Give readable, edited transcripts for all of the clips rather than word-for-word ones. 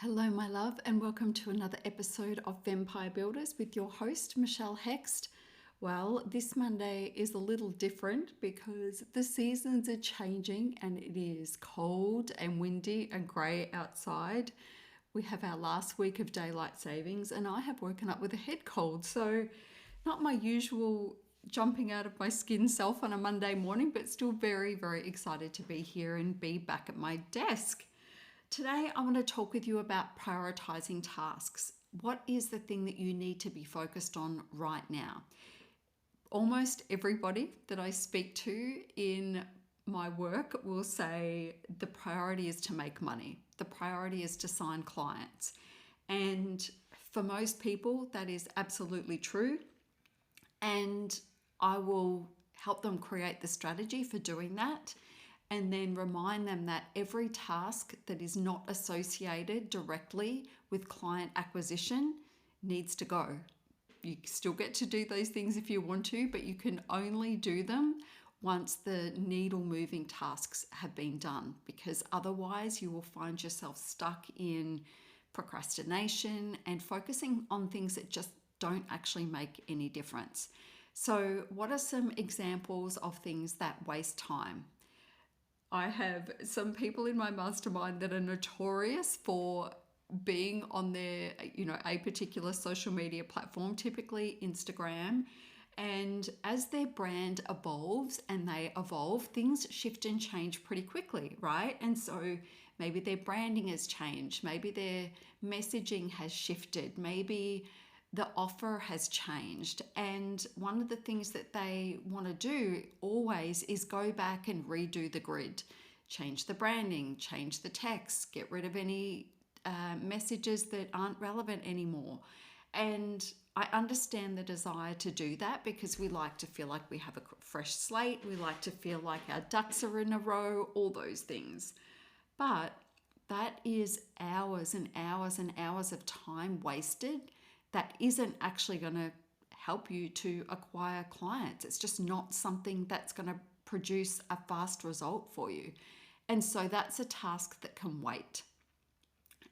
Hello, my love, and welcome to another episode of Vampire Builders with your host, Michelle Hext. Well, this Monday is a little different because the seasons are changing and it is cold and windy and grey outside. We have our last week of daylight savings, and I have woken up with a head cold. So, not my usual jumping out of my skin self on a Monday morning, but still very, very excited to be here and be back at my desk. Today, I want to talk with you about prioritizing tasks. What is the thing that you need to be focused on right now? Almost everybody that I speak to in my work will say the priority is to make money. The priority is to sign clients. And for most people, that is absolutely true. And I will help them create the strategy for doing that, and then remind them that every task that is not associated directly with client acquisition needs to go. You still get to do those things if you want to, but you can only do them once the needle moving tasks have been done, because otherwise you will find yourself stuck in procrastination and focusing on things that just don't actually make any difference. So, what are some examples of things that waste time? I have some people in my mastermind that are notorious for being on their, a particular social media platform, typically Instagram. And as their brand evolves and they evolve, things shift and change pretty quickly, right? And so maybe their branding has changed, maybe their messaging has shifted, maybe the offer has changed. And one of the things that they want to do always is go back and redo the grid, change the branding, change the text, get rid of any messages that aren't relevant anymore. And I understand the desire to do that because we like to feel like we have a fresh slate. We like to feel like our ducks are in a row, all those things. But that is hours and hours and hours of time wasted that isn't actually going to help you to acquire clients. It's just not something that's going to produce a fast result for you. And so that's a task that can wait.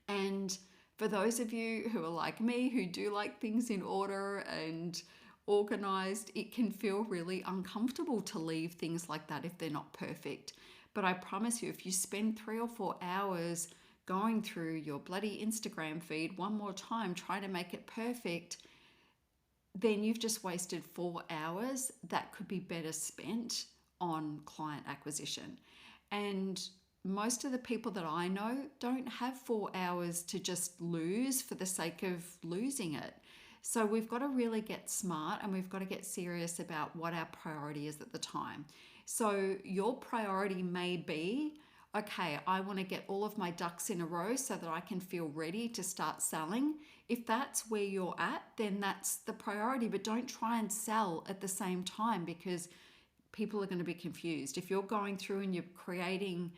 And for those of you who are like me, who do like things in order and organized, it can feel really uncomfortable to leave things like that if they're not perfect. But I promise you, if you spend 3 or 4 hours going through your bloody Instagram feed one more time, trying to make it perfect, then you've just wasted 4 hours that could be better spent on client acquisition. And most of the people that I know don't have 4 hours to just lose for the sake of losing it. So we've got to really get smart and we've got to get serious about what our priority is at the time. So your priority may be, okay, I want to get all of my ducks in a row so that I can feel ready to start selling. If that's where you're at, then that's the priority. But don't try and sell at the same time because people are going to be confused. If you're going through and you're creating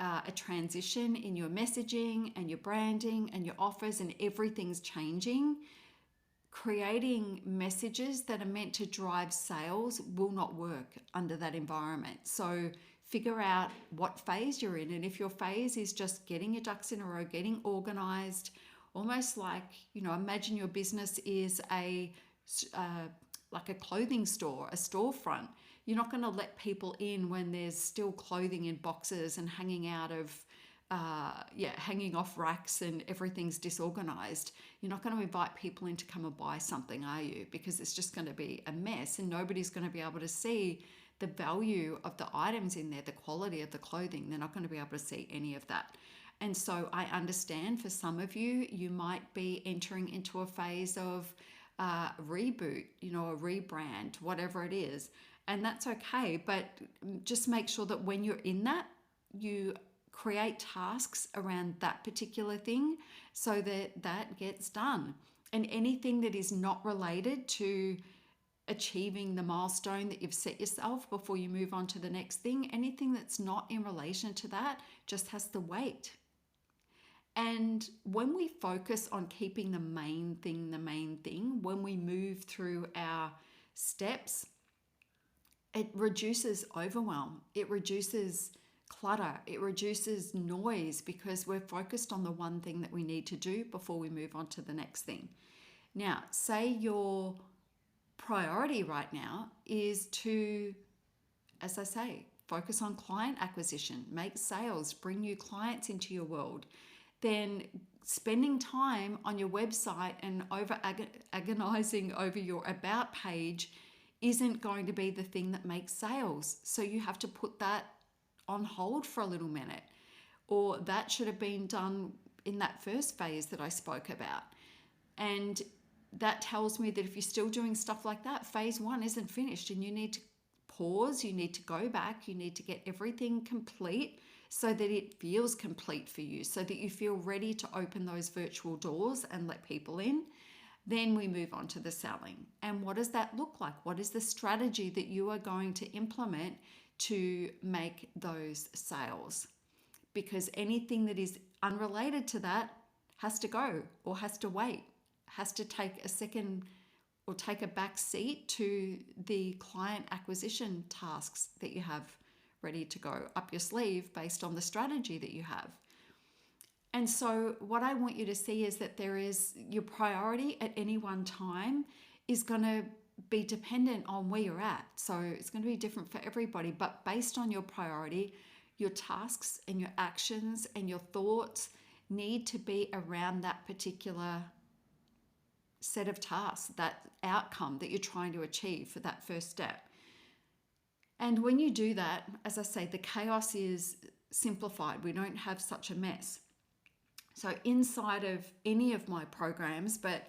a transition in your messaging and your branding and your offers and everything's changing, creating messages that are meant to drive sales will not work under that environment. So figure out what phase you're in. And if your phase is just getting your ducks in a row, getting organized, almost like, imagine your business is like a clothing store, a storefront. You're not going to let people in when there's still clothing in boxes and hanging out of hanging off racks and everything's disorganized. You're not going to invite people in to come and buy something, are you? Because it's just going to be a mess and nobody's going to be able to see the value of the items in there, the quality of the clothing. They're not going to be able to see any of that. And so I understand for some of you, you might be entering into a phase of reboot, a rebrand, whatever it is. And that's okay. But just make sure that when you're in that, you create tasks around that particular thing so that that gets done. And anything that is not related to achieving the milestone that you've set yourself before you move on to the next thing, anything that's not in relation to that just has to wait. And when we focus on keeping the main thing, when we move through our steps, it reduces overwhelm. It reduces clutter, it reduces noise, because we're focused on the one thing that we need to do before we move on to the next thing. Now, say your priority right now is to, as I say, focus on client acquisition, make sales, bring new clients into your world. Then spending time on your website and agonizing over your about page isn't going to be the thing that makes sales. So you have to put that on hold for a little minute, or that should have been done in that first phase that I spoke about. And that tells me that if you're still doing stuff like that, phase one isn't finished, and you need to pause, you need to go back, you need to get everything complete so that it feels complete for you, so that you feel ready to open those virtual doors and let people in. Then we move on to the selling. And what does that look like? What is the strategy that you are going to implement to make those sales? Because anything that is unrelated to that has to go, or has to wait, has to take a second or take a back seat to the client acquisition tasks that you have ready to go up your sleeve based on the strategy that you have. And so what I want you to see is that there is your priority at any one time is going to be dependent on where you're at. So it's going to be different for everybody, but based on your priority, your tasks and your actions and your thoughts need to be around that particular set of tasks, that outcome that you're trying to achieve for that first step. And when you do that, as I say, the chaos is simplified. We don't have such a mess. So inside of any of my programs, but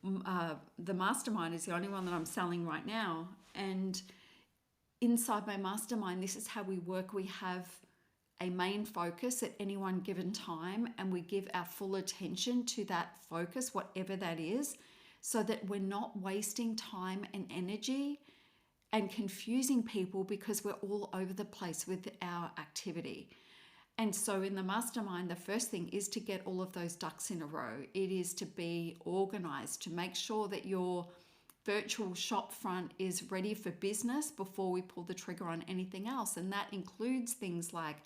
the mastermind is the only one that I'm selling right now. And inside my mastermind, this is how we work. We have a main focus at any one given time, and we give our full attention to that focus, whatever that is, so that we're not wasting time and energy and confusing people because we're all over the place with our activity. And so in the mastermind, the first thing is to get all of those ducks in a row. It is to be organized, to make sure that your virtual shop front is ready for business before we pull the trigger on anything else. And that includes things like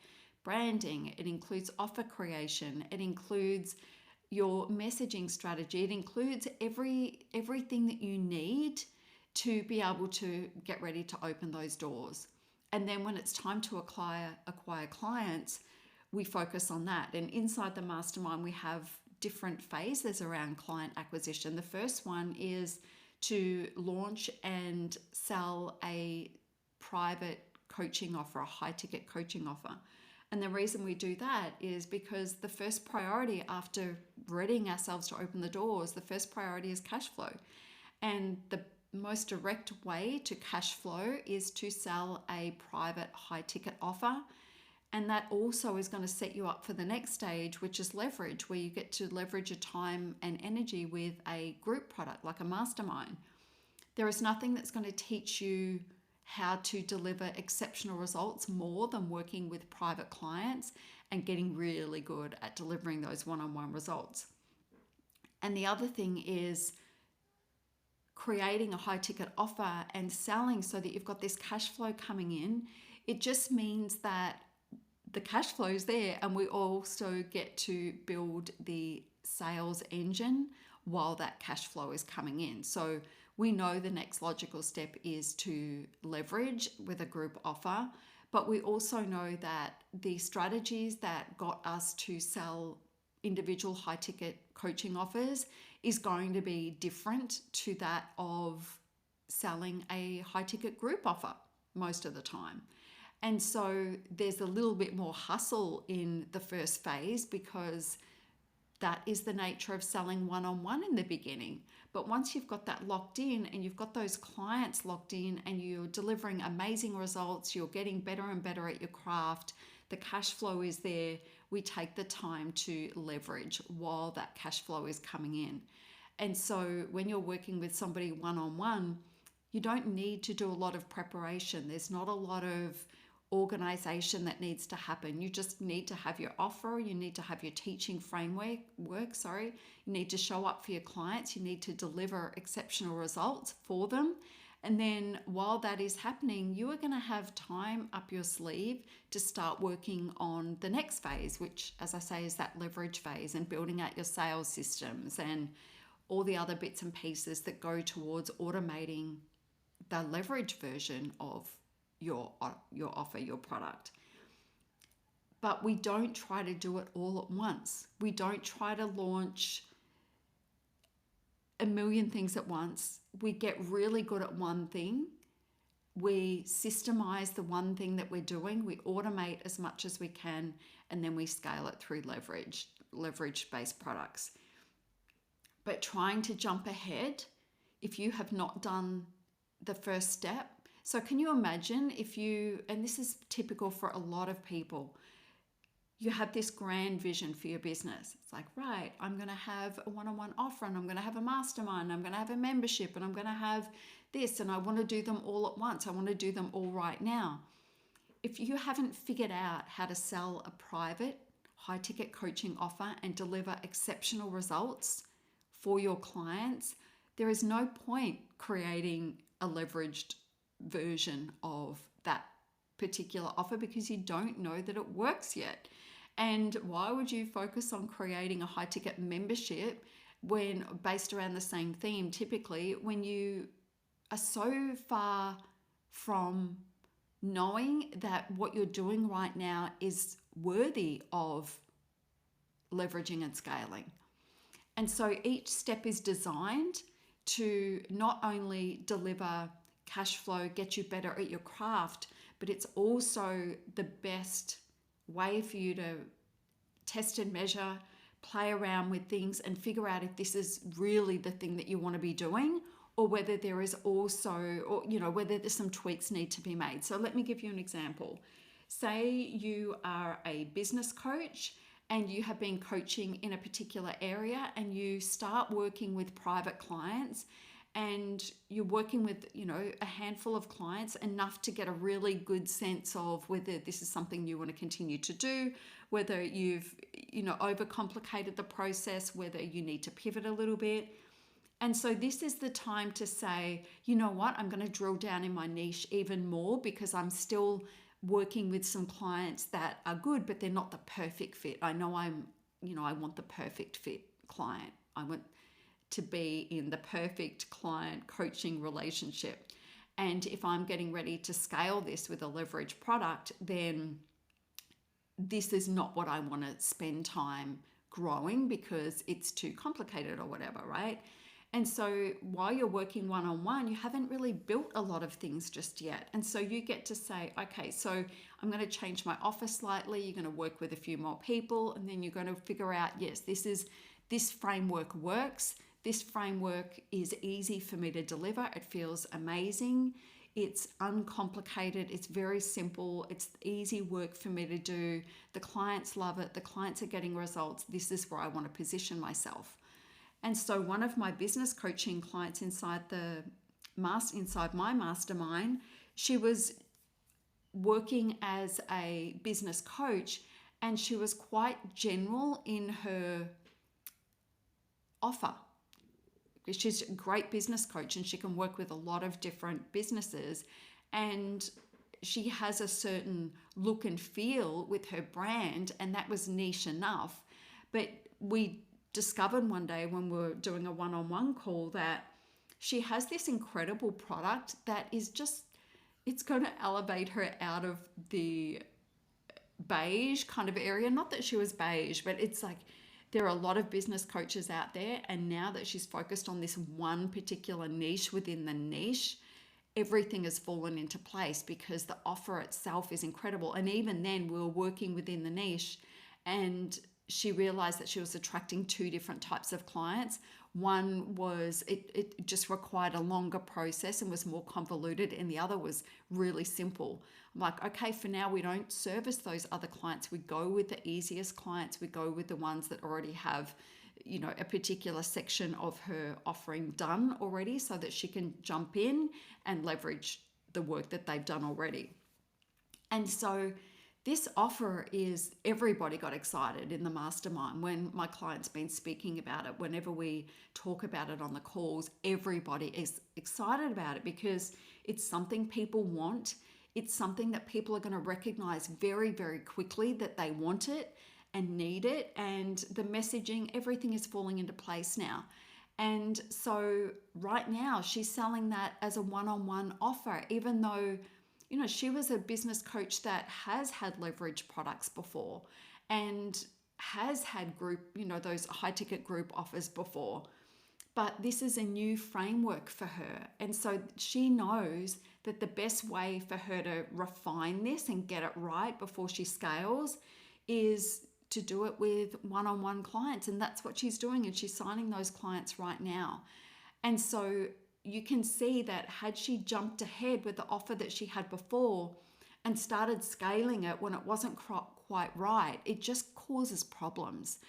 branding, it includes offer creation, it includes your messaging strategy, it includes everything that you need to be able to get ready to open those doors. And then when it's time to acquire clients, we focus on that. And inside the mastermind, we have different phases around client acquisition. The first one is to launch and sell a private coaching offer, a high ticket coaching offer. And the reason we do that is because the first priority after readying ourselves to open the doors, the first priority is cash flow. And the most direct way to cash flow is to sell a private high ticket offer. And that also is going to set you up for the next stage, which is leverage, where you get to leverage your time and energy with a group product like a mastermind. There is nothing that's going to teach you how to deliver exceptional results more than working with private clients and getting really good at delivering those one-on-one results. And the other thing is creating a high ticket offer and selling so that you've got this cash flow coming in. It just means that the cash flow is there, and we also get to build the sales engine while that cash flow is coming in. So we know the next logical step is to leverage with a group offer, but we also know that the strategies that got us to sell individual high ticket coaching offers is going to be different to that of selling a high ticket group offer most of the time. And so there's a little bit more hustle in the first phase because that is the nature of selling one-on-one in the beginning. But once you've got that locked in and you've got those clients locked in and you're delivering amazing results, you're getting better and better at your craft, the cash flow is there, we take the time to leverage while that cash flow is coming in. And so when you're working with somebody one-on-one, you don't need to do a lot of preparation. There's not a lot of organization that needs to happen. You just need to have your offer, you need to have your teaching framework, you need to show up for your clients, you need to deliver exceptional results for them, And then while that is happening, you are going to have time up your sleeve to start working on the next phase, which, as I say, is that leverage phase and building out your sales systems and all the other bits and pieces that go towards automating the leverage version of your offer, your product. But we don't try to do it all at once. We don't try to launch a million things at once. We get really good at one thing. We systemize the one thing that we're doing. We automate as much as we can, and then we scale it through leverage-based products. But trying to jump ahead, if you have not done the first step. So can you imagine if you, and this is typical for a lot of people, you have this grand vision for your business. It's like, right, I'm going to have a one-on-one offer, and I'm going to have a mastermind, I'm going to have a membership, and I'm going to have this, and I want to do them all at once. I want to do them all right now. If you haven't figured out how to sell a private high-ticket coaching offer and deliver exceptional results for your clients, there is no point creating a leveraged version of that particular offer because you don't know that it works yet. And why would you focus on creating a high ticket membership when based around the same theme, typically when you are so far from knowing that what you're doing right now is worthy of leveraging and scaling? And so each step is designed to not only deliver cash flow, get you better at your craft, but it's also the best way for you to test and measure, play around with things and figure out if this is really the thing that you want to be doing, or whether there is also, or whether there's some tweaks need to be made. So let me give you an example. Say you are a business coach and you have been coaching in a particular area and you start working with private clients, and you're working with, a handful of clients, enough to get a really good sense of whether this is something you want to continue to do, whether you've, overcomplicated the process, whether you need to pivot a little bit. And so this is the time to say, you know what, I'm going to drill down in my niche even more because I'm still working with some clients that are good, but they're not the perfect fit. I know I want the perfect fit client. I want to be in the perfect client coaching relationship. And if I'm getting ready to scale this with a leverage product, then this is not what I want to spend time growing because it's too complicated or whatever, right? And so while you're working one-on-one, you haven't really built a lot of things just yet. And so you get to say, okay, so I'm going to change my offer slightly. You're going to work with a few more people, and then you're going to figure out, yes, this framework works. This framework is easy for me to deliver. It feels amazing. It's uncomplicated. It's very simple. It's easy work for me to do. The clients love it. The clients are getting results. This is where I want to position myself. And so one of my business coaching clients inside my mastermind, she was working as a business coach, and she was quite general in her offer. She's a great business coach and she can work with a lot of different businesses, and she has a certain look and feel with her brand, and that was niche enough. But we discovered one day when we were doing a one-on-one call that she has this incredible product that is just, it's going to elevate her out of the beige kind of area. Not that she was beige, but it's like there are a lot of business coaches out there, and now that she's focused on this one particular niche within the niche, everything has fallen into place because the offer itself is incredible. And even then we were working within the niche, and she realized that she was attracting two different types of clients. One was, it just required a longer process and was more convoluted, and the other was really simple. I'm like, okay, for now we don't service those other clients. We go with the easiest clients. We go with the ones that already have, a particular section of her offering done already, so that she can jump in and leverage the work that they've done already. And so This offer is, everybody got excited in the mastermind when my client's been speaking about it. Whenever we talk about it on the calls, everybody is excited about it because it's something people want. It's something that people are going to recognize very, very quickly that they want it and need it. And the messaging, everything is falling into place now. And so right now she's selling that as a one-on-one offer, even though she was a business coach that has had leverage products before and has had group, those high ticket group offers before. But this is a new framework for her. And so she knows that the best way for her to refine this and get it right before she scales is to do it with one-on-one clients. And that's what she's doing. And she's signing those clients right now. And so you can see that had she jumped ahead with the offer that she had before and started scaling it when it wasn't quite right, it just causes problems.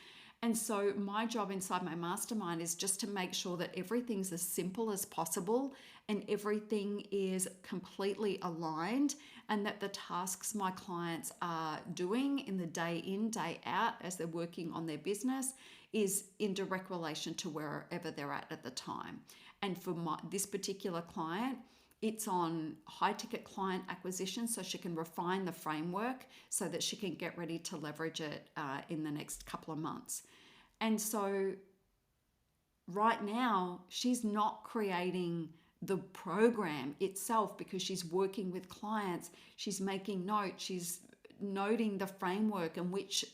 And so my job inside my mastermind is just to make sure that everything's as simple as possible and everything is completely aligned, and that the tasks my clients are doing in the day in, day out as they're working on their business is in direct relation to wherever they're at the time. And for this particular client, it's on high ticket client acquisition, so she can refine the framework so that she can get ready to leverage it in the next couple of months. And so right now, she's not creating the program itself because she's working with clients. She's making notes. She's noting the framework and which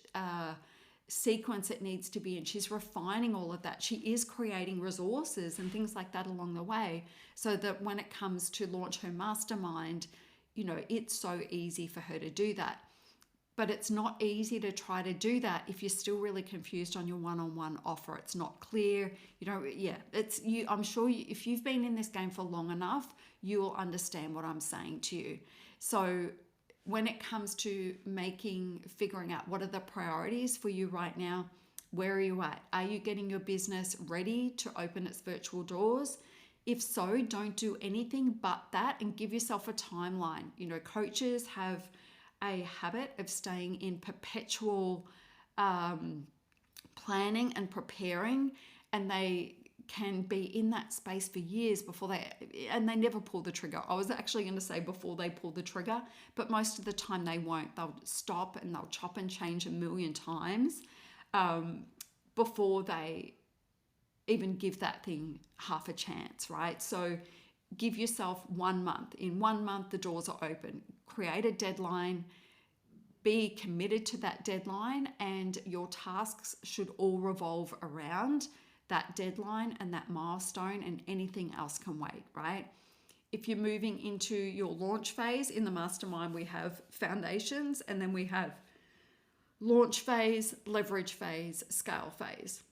sequence it needs to be in. She's refining all of that. She is creating resources and things like that along the way so that when it comes to launch her mastermind, it's so easy for her to do that. But it's not easy to try to do that if you're still really confused on your one-on-one offer. It's not clear. I'm sure if you've been in this game for long enough, you'll understand what I'm saying to you. So when it comes to figuring out what are the priorities for you right now, where are you at? Are you getting your business ready to open its virtual doors? If so, don't do anything but that and give yourself a timeline. Coaches have a habit of staying in perpetual planning and preparing, and they can be in that space for years before they never pull the trigger. I was actually going to say before they pull the trigger, but most of the time they won't. They'll stop and they'll chop and change a million times before they even give that thing half a chance, right? So give yourself 1 month. In 1 month, the doors are open. Create a deadline. Be committed to that deadline, and your tasks should all revolve around that deadline and that milestone, and anything else can wait, right? If you're moving into your launch phase, in the mastermind, we have foundations, and then we have launch phase, leverage phase, scale phase.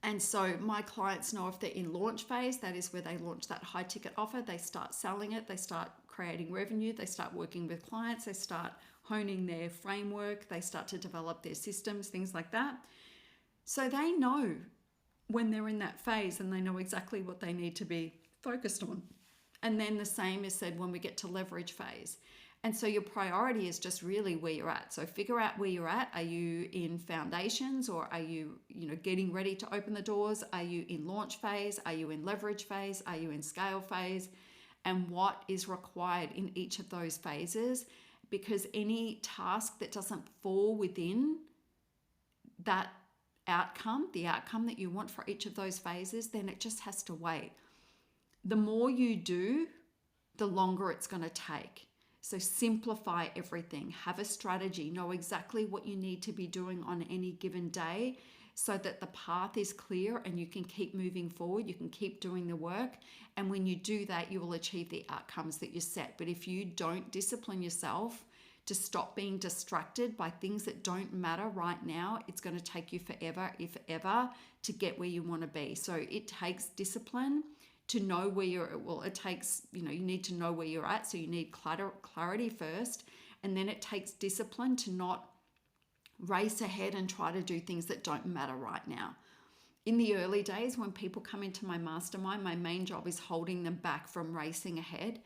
And so my clients know if they're in launch phase, that is where they launch that high ticket offer, they start selling it, they start creating revenue, they start working with clients, they start honing their framework, they start to develop their systems, things like that. So they know when they're in that phase and they know exactly what they need to be focused on. And then the same is said when we get to leverage phase. And so your priority is just really where you're at. So figure out where you're at. Are you in foundations, or are you, getting ready to open the doors? Are you in launch phase? Are you in leverage phase? Are you in scale phase? And what is required in each of those phases? Because any task that doesn't fall within that outcome, the outcome that you want for each of those phases, then it just has to wait. The more you do, the longer it's going to take. So simplify everything, have a strategy, know exactly what you need to be doing on any given day so that the path is clear and you can keep moving forward, you can keep doing the work. And when you do that, you will achieve the outcomes that you set. But if you don't discipline yourself to stop being distracted by things that don't matter right now, it's going to take you forever, if ever, to get where you want to be. So it takes discipline to know where it takes, you need to know where you're at. So you need clarity first. And then it takes discipline to not race ahead and try to do things that don't matter right now. In the early days, when people come into my mastermind, my main job is holding them back from racing ahead.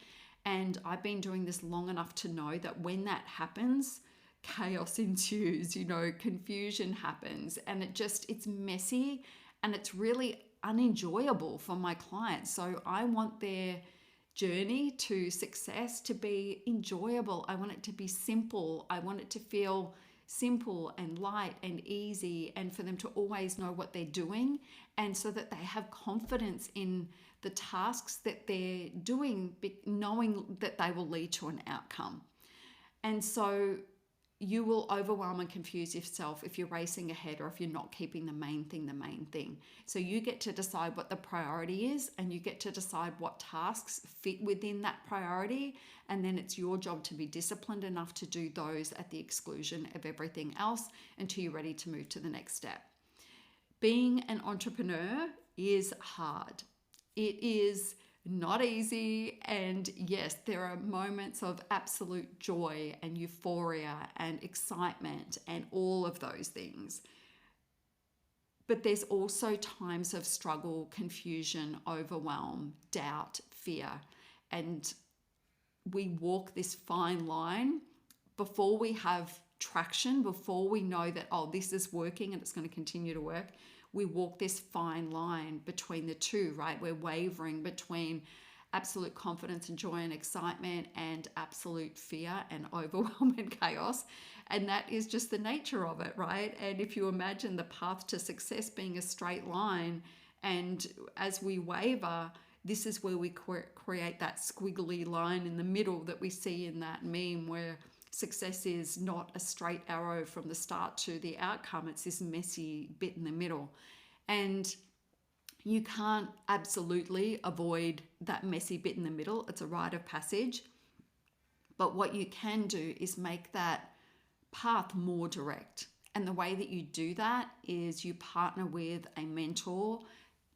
And I've been doing this long enough to know that when that happens, chaos ensues, confusion happens, and it's messy and it's really unenjoyable for my clients. So I want their journey to success to be enjoyable. I want it to be simple. I want it to feel simple and light and easy, and for them to always know what they're doing, and so that they have confidence in the tasks that they're doing, knowing that they will lead to an outcome. And so you will overwhelm and confuse yourself if you're racing ahead, or if you're not keeping the main thing. So you get to decide what the priority is, and you get to decide what tasks fit within that priority. And then it's your job to be disciplined enough to do those at the exclusion of everything else until you're ready to move to the next step. Being an entrepreneur is hard. It is not easy, and yes, there are moments of absolute joy and euphoria and excitement and all of those things. But there's also times of struggle, confusion, overwhelm, doubt, fear, and we walk this fine line before we have traction, before we know that, oh, this is working and it's going to continue to work. We walk this fine line between the two, right? We're wavering between absolute confidence and joy and excitement and absolute fear and overwhelm and chaos. And that is just the nature of it, right? And if you imagine the path to success being a straight line, and as we waver, this is where we create that squiggly line in the middle that we see in that meme, where success is not a straight arrow from the start to the outcome. It's this messy bit in the middle. And you can't absolutely avoid that messy bit in the middle. It's a rite of passage. But what you can do is make that path more direct. And the way that you do that is you partner with a mentor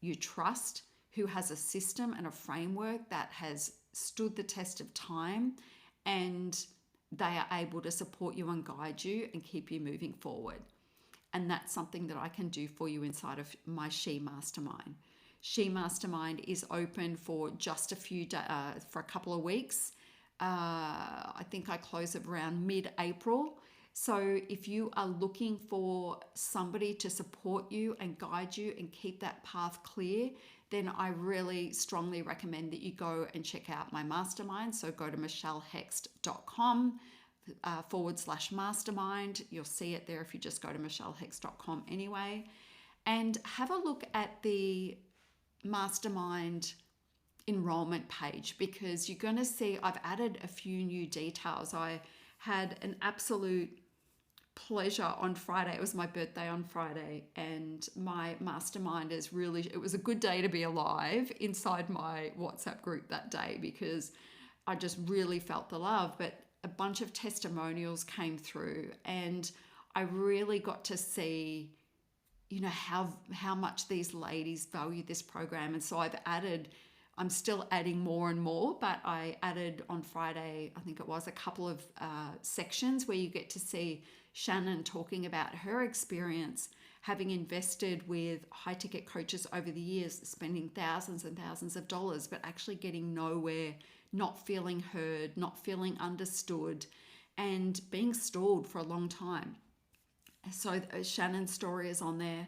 you trust, who has a system and a framework that has stood the test of time, and they are able to support you and guide you and keep you moving forward. And that's something that I can do for you inside of my S.H.E Mastermind. S.H.E Mastermind is open for just for a couple of weeks. I think I close it around mid-April. So if you are looking for somebody to support you and guide you and keep that path clear, then I really strongly recommend that you go and check out my mastermind. So go to michellehext.com /mastermind. You'll see it there if you just go to michellehext.com anyway. And have a look at the mastermind enrollment page, because you're going to see I've added a few new details. I had an absolute pleasure on Friday. It was my birthday on Friday, and my mastermind it was a good day to be alive inside my WhatsApp group that day, because I just really felt the love. But a bunch of testimonials came through, and I really got to see how much these ladies value this program. And so I'm still adding more and more, but I added on Friday, I think it was, a couple of sections where you get to see Shannon talking about her experience having invested with high ticket coaches over the years, spending thousands and thousands of dollars, but actually getting nowhere, not feeling heard, not feeling understood, and being stalled for a long time. So Shannon's story is on there.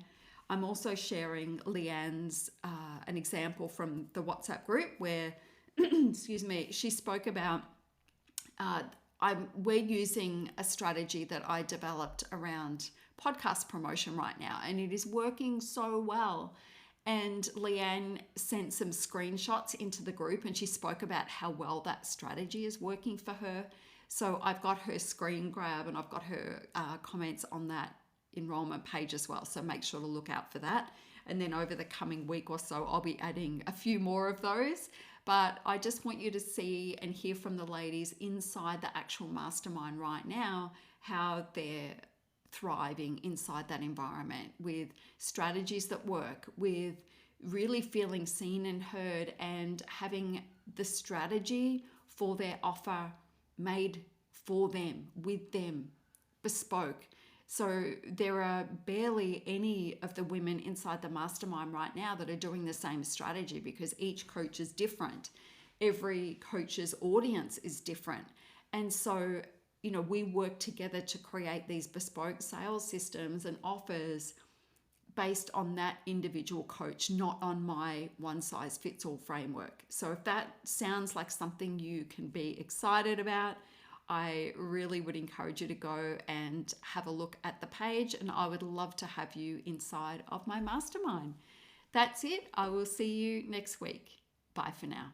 I'm also sharing Leanne's, an example from the WhatsApp group where, excuse me, she spoke about, we're using a strategy that I developed around podcast promotion right now, and it is working so well. And Leanne sent some screenshots into the group, and she spoke about how well that strategy is working for her. So I've got her screen grab, and I've got her comments on that enrollment page as well. So make sure to look out for that. And then over the coming week or so, I'll be adding a few more of those. But I just want you to see and hear from the ladies inside the actual mastermind right now, how they're thriving inside that environment with strategies that work, with really feeling seen and heard, and having the strategy for their offer made for them, with them, bespoke. So there are barely any of the women inside the mastermind right now that are doing the same strategy, because each coach is different. Every coach's audience is different. And so, we work together to create these bespoke sales systems and offers based on that individual coach, not on my one size fits all framework. So if that sounds like something you can be excited about, I really would encourage you to go and have a look at the page, and I would love to have you inside of my mastermind. That's it. I will see you next week. Bye for now.